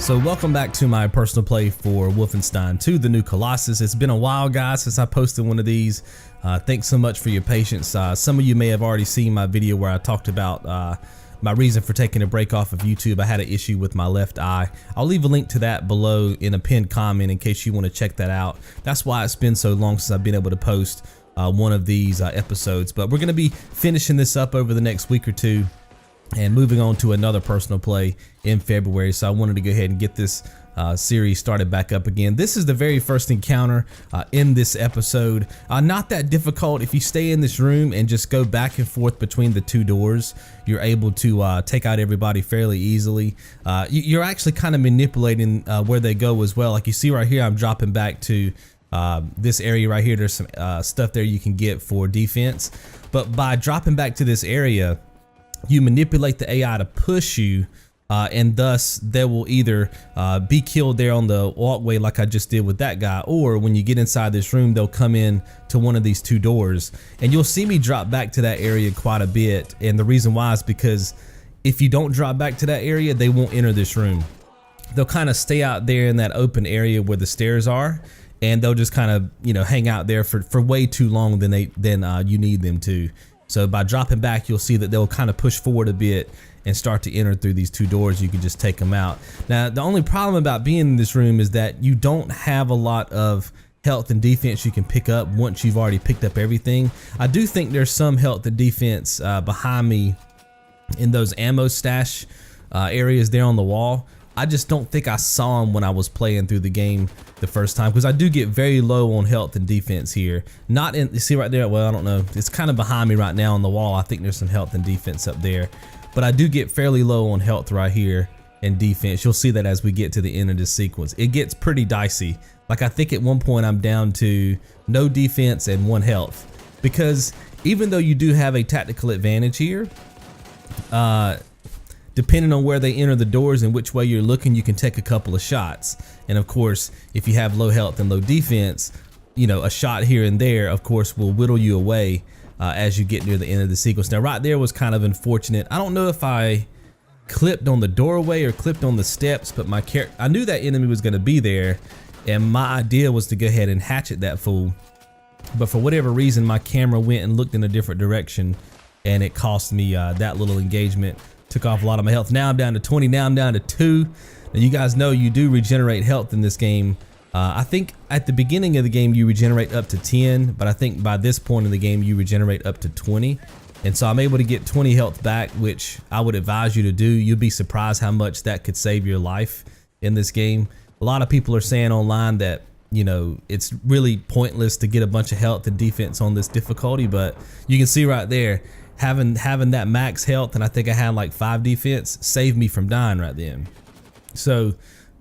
So welcome back to my personal play for Wolfenstein 2, the new Colossus. It's been a while, guys, since I posted one of these. Thanks so much for your patience. Some of you may have already seen my video where I talked about my reason for taking a break off of YouTube. I had an issue with my left eye. I'll leave a link to that below in a pinned comment in case you want to check that out. That's why it's been so long since I've been able to post one of these episodes. But we're going to be finishing this up over the next week or two and moving on to another personal play in February. So I wanted to go ahead and get this series started back up again. This is the very first encounter in this episode. Not that difficult. If you stay in this room and just go back and forth between the two doors, you're able to take out everybody fairly easily. You're actually kind of manipulating where they go as well. Like you see right here, I'm dropping back to this area right here. There's some stuff there you can get for defense, but by dropping back to this area, you manipulate the AI to push you, and thus they will either be killed there on the walkway like I just did with that guy, or when you get inside this room, they'll come in to one of these two doors. And you'll see me drop back to that area quite a bit, and the reason why is because if you don't drop back to that area, they won't enter this room. They'll kind of stay out there in that open area where the stairs are, and they'll just kind of, you know, hang out there for way too long than you need them to. So by dropping back, you'll see that they'll kind of push forward a bit and start to enter through these two doors. You can just take them out. Now, the only problem about being in this room is that you don't have a lot of health and defense you can pick up once you've already picked up everything. I do think there's some health and defense behind me in those ammo stash areas there on the wall. I just don't think I saw them when I was playing through the game the first time, because I do get very low on health and defense here. Not in, you see right there, well, I don't know, it's kind of behind me right now on the wall. I think there's some health and defense up there, but I do get fairly low on health right here and defense. You'll see that as we get to the end of this sequence. It gets pretty dicey. Like I think at one point I'm down to no defense and 1 health, because even though you do have a tactical advantage here, depending on where they enter the doors and which way you're looking, you can take a couple of shots. And of course, if you have low health and low defense, you know, a shot here and there, of course, will whittle you away as you get near the end of the sequence. Now, right there was kind of unfortunate. I don't know if I clipped on the doorway or clipped on the steps, but I knew that enemy was going to be there, and my idea was to go ahead and hatchet that fool. But for whatever reason, my camera went and looked in a different direction, and it cost me that little engagement. Took off a lot of my health. Now I'm down to 20. Now I'm down to 2. Now you guys know you do regenerate health in this game. I think at the beginning of the game you regenerate up to 10, but I think by this point in the game you regenerate up to 20. And so I'm able to get 20 health back, which I would advise you to do. You'll be surprised how much that could save your life in this game. A lot of people are saying online that, you know, it's really pointless to get a bunch of health and defense on this difficulty, but you can see right there, having that max health, and I think I had like 5 defense, saved me from dying right then. So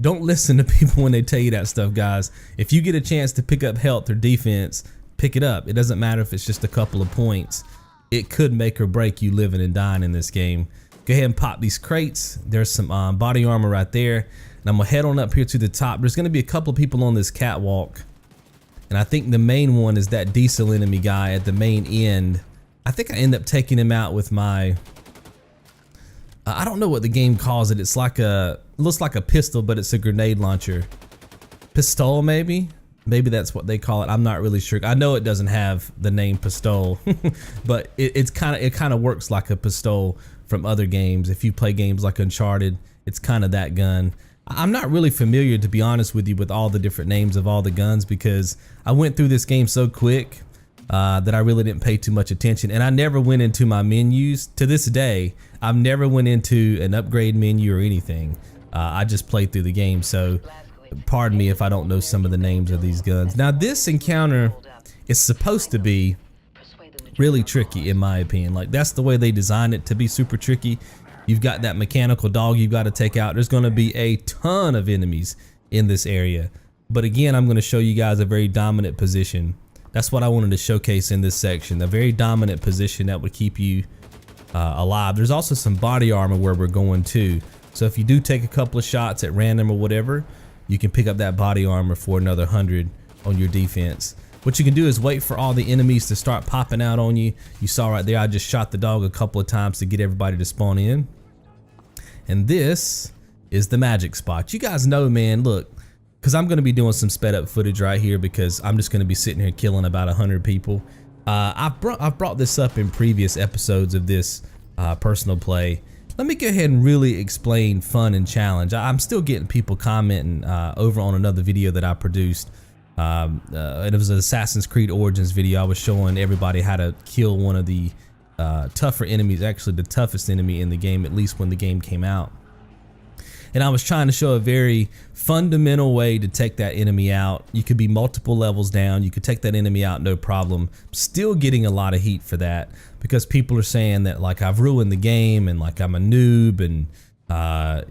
don't listen to people when they tell you that stuff, guys. If you get a chance to pick up health or defense, pick it up. It doesn't matter if it's just a couple of points. It could make or break you living and dying in this game. Go ahead and pop these crates. There's some body armor right there, and I'm gonna head on up here to the top. There's gonna be a couple of people on this catwalk, and I think the main one is that diesel enemy guy at the main end. I think I end up taking him out with my, I don't know what the game calls it. It's like looks like a pistol, but it's a grenade launcher. Pistol, maybe that's what they call it. I'm not really sure. I know it doesn't have the name pistol, but it kind of works like a pistol from other games. If you play games like Uncharted, it's kind of that gun. I'm not really familiar, to be honest with you, with all the different names of all the guns, because I went through this game so quick that I really didn't pay too much attention, and I never went into my menus. To this day, I've never went into an upgrade menu or anything. I just played through the game, so pardon me if I don't know some of the names of these guns. Now, this encounter is supposed to be really tricky, in my opinion. Like, that's the way they designed it, to be super tricky. You've got that mechanical dog you've got to take out. There's going to be a ton of enemies in this area, but again, I'm going to show you guys a very dominant position. That's what I wanted to showcase in this section, a very dominant position that would keep you alive. There's also some body armor where we're going to. So if you do take a couple of shots at random or whatever, you can pick up that body armor for another 100 on your defense. What you can do is wait for all the enemies to start popping out on you. You saw right there, I just shot the dog a couple of times to get everybody to spawn in. And this is the magic spot. You guys know, man, look, because I'm going to be doing some sped up footage right here because I'm just going to be sitting here killing about 100 people. I've brought this up in previous episodes of this personal play. Let me go ahead and really explain fun and challenge. I'm still getting people commenting over on another video that I produced. It was an Assassin's Creed Origins video. I was showing everybody how to kill one of the tougher enemies, actually the toughest enemy in the game, at least when the game came out. And I was trying to show a very fundamental way to take that enemy out. You could be multiple levels down. You could take that enemy out, no problem. Still getting a lot of heat for that because people are saying that like I've ruined the game and like I'm a noob and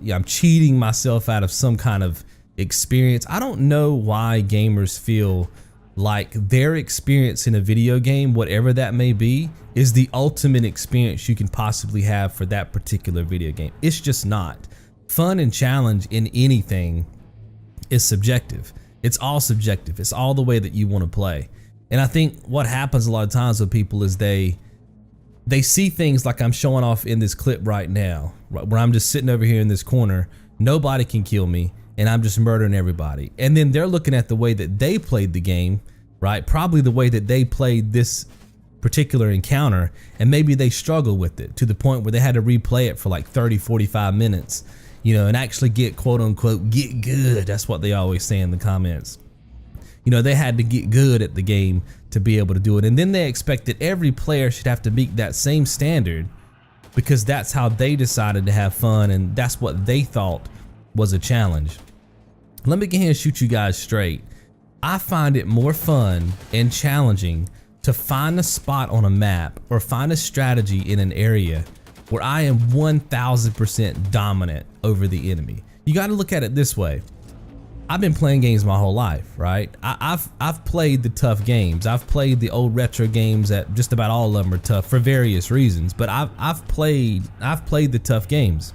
yeah, I'm cheating myself out of some kind of experience. I don't know why gamers feel like their experience in a video game, whatever that may be, is the ultimate experience you can possibly have for that particular video game. It's just not. Fun and challenge in anything is subjective. It's all subjective. It's all the way that you want to play. And I think what happens a lot of times with people is they see things like I'm showing off in this clip right now, where I'm just sitting over here in this corner, nobody can kill me, and I'm just murdering everybody. And then they're looking at the way that they played the game, right? Probably the way that they played this particular encounter, and maybe they struggle with it to the point where they had to replay it for like 30, 45 minutes. You know, and actually get quote unquote get good. That's what they always say in the comments. You know, they had to get good at the game to be able to do it. And then they expect that every player should have to meet that same standard because that's how they decided to have fun and that's what they thought was a challenge. Let me get here and shoot you guys straight. I find it more fun and challenging to find a spot on a map or find a strategy in an area where I am 1000% dominant over the enemy. You got to look at it this way. I've been playing games my whole life, right? I've played the tough games. I've played the old retro games that just about all of them are tough for various reasons, but I've played the tough games.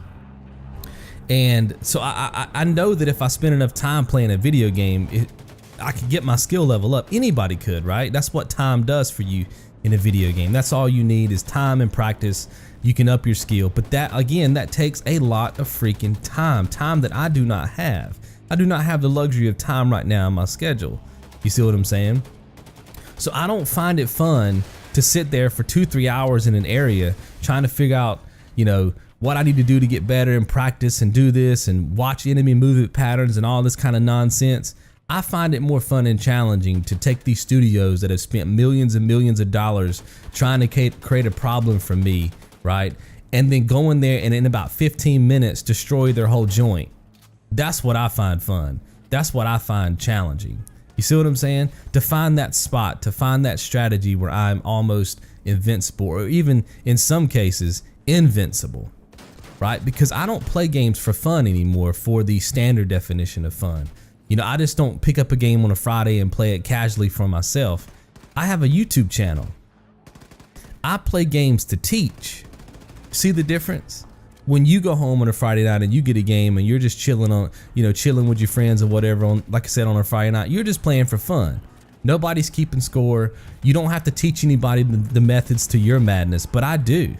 And so I know that if I spend enough time playing a video game, I could get my skill level up. Anybody could, right? That's what time does for you in a video game. That's all you need is time and practice. You can up your skill, but that again, that takes a lot of freaking time that I do not have. I do not have the luxury of time right now in my schedule. You see what I'm saying? So I don't find it fun to sit there for 2-3 hours in an area trying to figure out, you know, what I need to do to get better and practice and do this and watch enemy movement patterns and all this kind of nonsense. I find it more fun and challenging to take these studios that have spent millions and millions of dollars trying to create a problem for me, right? And then go in there and in about 15 minutes destroy their whole joint. That's what I find fun. That's what I find challenging. You see what I'm saying? To find that spot, to find that strategy where I'm almost invincible or even in some cases invincible, right? Because I don't play games for fun anymore for the standard definition of fun. You know, I just don't pick up a game on a Friday and play it casually for myself. I have a YouTube channel. I play games to teach. See the difference? When you go home on a Friday night and you get a game and you're just chilling on, you know, chilling with your friends or whatever on, like I said, on a Friday night, you're just playing for fun. Nobody's keeping score. You don't have to teach anybody the methods to your madness, but I do.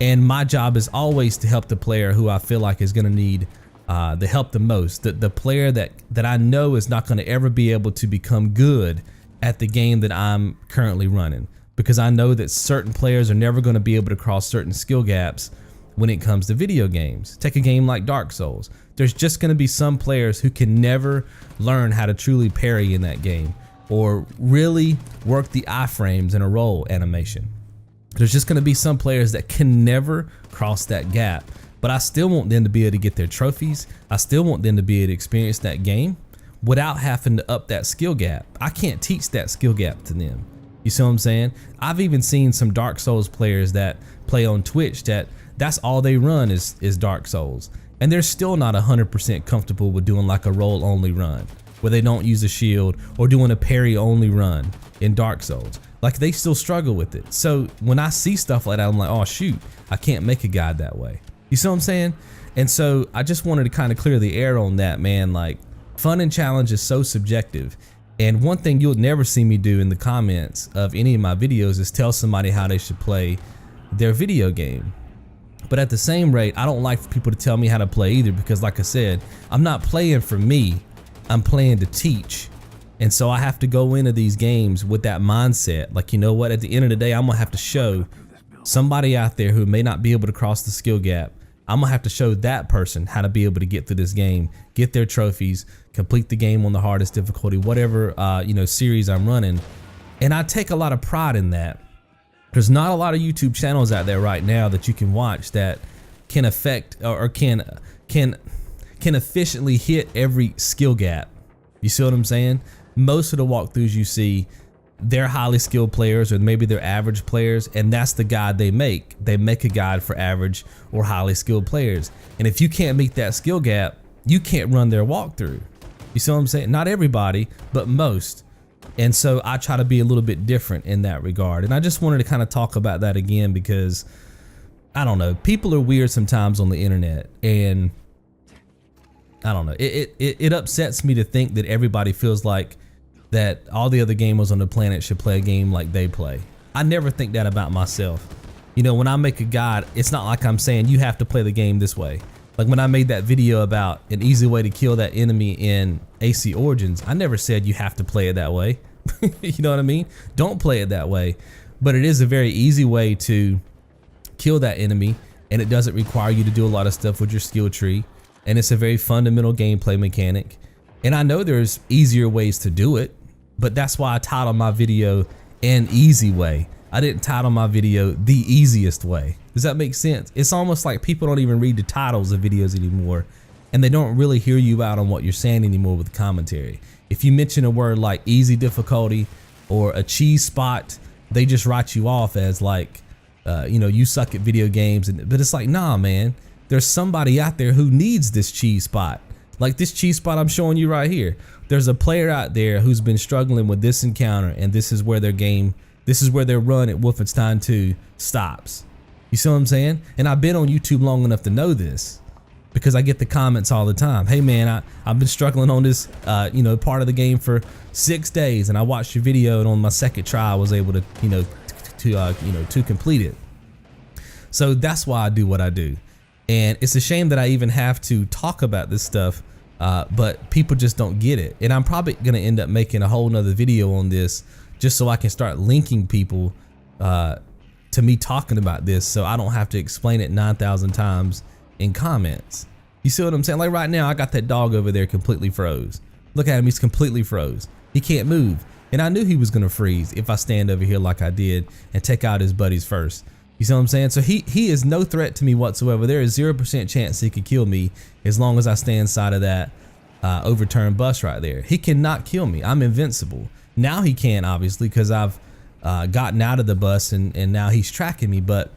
And my job is always to help the player who I feel like is going to need the help the most. The player that I know is not going to ever be able to become good at the game that I'm currently running. Because I know that certain players are never going to be able to cross certain skill gaps when it comes to video games. Take a game like Dark Souls. There's just going to be some players who can never learn how to truly parry in that game or really work the iframes in a roll animation. There's just going to be some players that can never cross that gap, but I still want them to be able to get their trophies. I still want them to be able to experience that game without having to up that skill gap. I can't teach that skill gap to them. You see what I'm saying? I've even seen some Dark Souls players that play on Twitch that's all they run is Dark Souls. And they're still not 100% comfortable with doing like a roll only run where they don't use a shield or doing a parry only run in Dark Souls. Like they still struggle with it. So when I see stuff like that, I'm like, oh shoot, I can't make a guide that way. You see what I'm saying? And so I just wanted to kind of clear the air on that, man. Like fun and challenge is so subjective. And one thing you'll never see me do in the comments of any of my videos is tell somebody how they should play their video game. But at the same rate, I don't like for people to tell me how to play either, because like I said, I'm not playing for me, I'm playing to teach. And so I have to go into these games with that mindset. Like, you know what, at the end of the day, I'm gonna have to show somebody out there who may not be able to cross the skill gap. I'm gonna have to show that person how to be able to get through this game, get their trophies, complete the game on the hardest difficulty, whatever you know, series I'm running. And I take a lot of pride in that. There's not a lot of YouTube channels out there right now that you can watch that can affect or can efficiently hit every skill gap. You see what I'm saying? Most of the walkthroughs you see, they're highly skilled players, or maybe they're average players, and that's the guide they make. They make a guide for average or highly skilled players. And if you can't meet that skill gap, you can't run their walkthrough. You see what I'm saying? Not everybody, but most. And so I try to be a little bit different in that regard. And I just wanted to kind of talk about that again, because I don't know, people are weird sometimes on the internet, and I don't know, it upsets me to think that everybody feels like that all the other gamers on the planet should play a game like they play. I never think that about myself. You know, when I make a guide, it's not like I'm saying you have to play the game this way. Like when I made that video about an easy way to kill that enemy in AC Origins, I never said you have to play it that way. You know what I mean? Don't play it that way. But it is a very easy way to kill that enemy, and it doesn't require you to do a lot of stuff with your skill tree. And it's a very fundamental gameplay mechanic. And I know there's easier ways to do it, but that's why I titled my video An Easy Way. I didn't title my video The Easiest Way. Does that make sense? It's almost like people don't even read the titles of videos anymore, and they don't really hear you out on what you're saying anymore with commentary. If you mention a word like easy difficulty or a cheese spot, they just write you off as like, you know, you suck at video games. But it's like, nah, man, there's somebody out there who needs this cheese spot. Like this cheese spot I'm showing you right here. There's a player out there who's been struggling with this encounter, and this is where their game, this is where their run at Wolfenstein 2 stops. You see what I'm saying? And I've been on YouTube long enough to know this, because I get the comments all the time. Hey man, I've been struggling on this you know, part of the game for 6 days, and I watched your video, and on my second try I was able to, you know, to complete it. So that's why I do what I do. And it's a shame that I even have to talk about this stuff, but people just don't get it. And I'm probably gonna end up making a whole nother video on this, just so I can start linking people to me talking about this, so I don't have to explain it 9,000 times in comments. You see what I'm saying? Like right now, I got that dog over there completely froze. Look at him, he's completely froze. He can't move. And I knew he was gonna freeze if I stand over here like I did and take out his buddies first. You see what I'm saying? So he is no threat to me whatsoever. There is 0% chance he could kill me as long as I stay inside of that overturned bus right there. He cannot kill me. I'm invincible. Now he can, obviously, because I've gotten out of the bus and now he's tracking me, but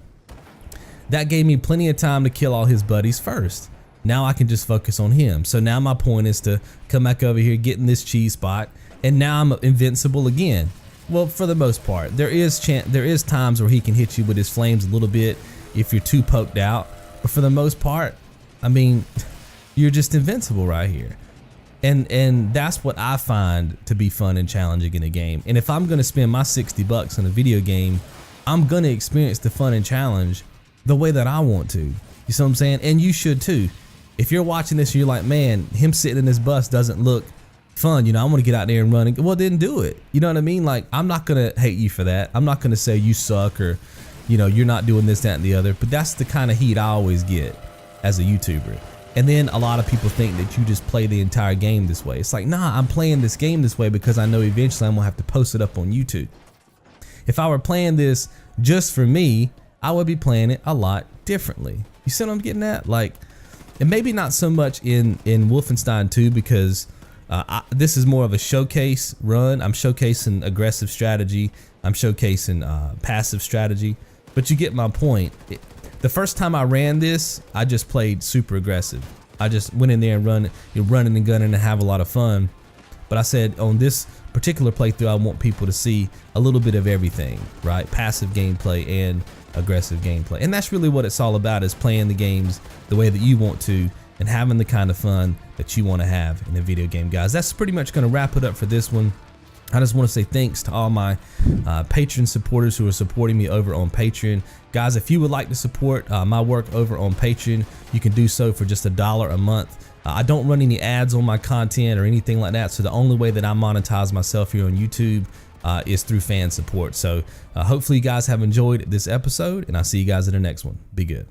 that gave me plenty of time to kill all his buddies first. Now I can just focus on him. So now my point is to come back over here, get in this cheese spot, and now I'm invincible again. Well, for the most part, there is times where he can hit you with his flames a little bit if you're too poked out, but for the most part, I mean, you're just invincible right here. And that's what I find to be fun and challenging in a game. And if I'm gonna spend my 60 bucks on a video game, I'm gonna experience the fun and challenge the way that I want to. You see what I'm saying? And you should too. If you're watching this and you're like, man, him sitting in this bus doesn't look fun, you know, I want to get out there and run. Well, then do it. You know what I mean? Like, I'm not gonna hate you for that. I'm not gonna say you suck or, you know, you're not doing this, that, and the other. But that's the kind of heat I always get as a YouTuber. And then a lot of people think that you just play the entire game this way. It's like, nah, I'm playing this game this way because I know eventually I'm gonna have to post it up on YouTube. If I were playing this just for me, I would be playing it a lot differently. You see what I'm getting at? Like, and maybe not so much in Wolfenstein 2, because this is more of a showcase run. I'm showcasing aggressive strategy. I'm showcasing passive strategy. But you get my point. The first time I ran this, I just played super aggressive. I just went in there and running and gunning and have a lot of fun. But I said on this particular playthrough, I want people to see a little bit of everything, right? Passive gameplay and aggressive gameplay. And that's really what it's all about, is playing the games the way that you want to and having the kind of fun that you want to have in a video game, guys. That's pretty much going to wrap it up for this one. I just want to say thanks to all my Patreon supporters who are supporting me over on Patreon. Guys, if you would like to support my work over on Patreon, you can do so for just $1 a month. I don't run any ads on my content or anything like that, so the only way that I monetize myself here on YouTube is through fan support. So hopefully you guys have enjoyed this episode, and I'll see you guys in the next one. Be good.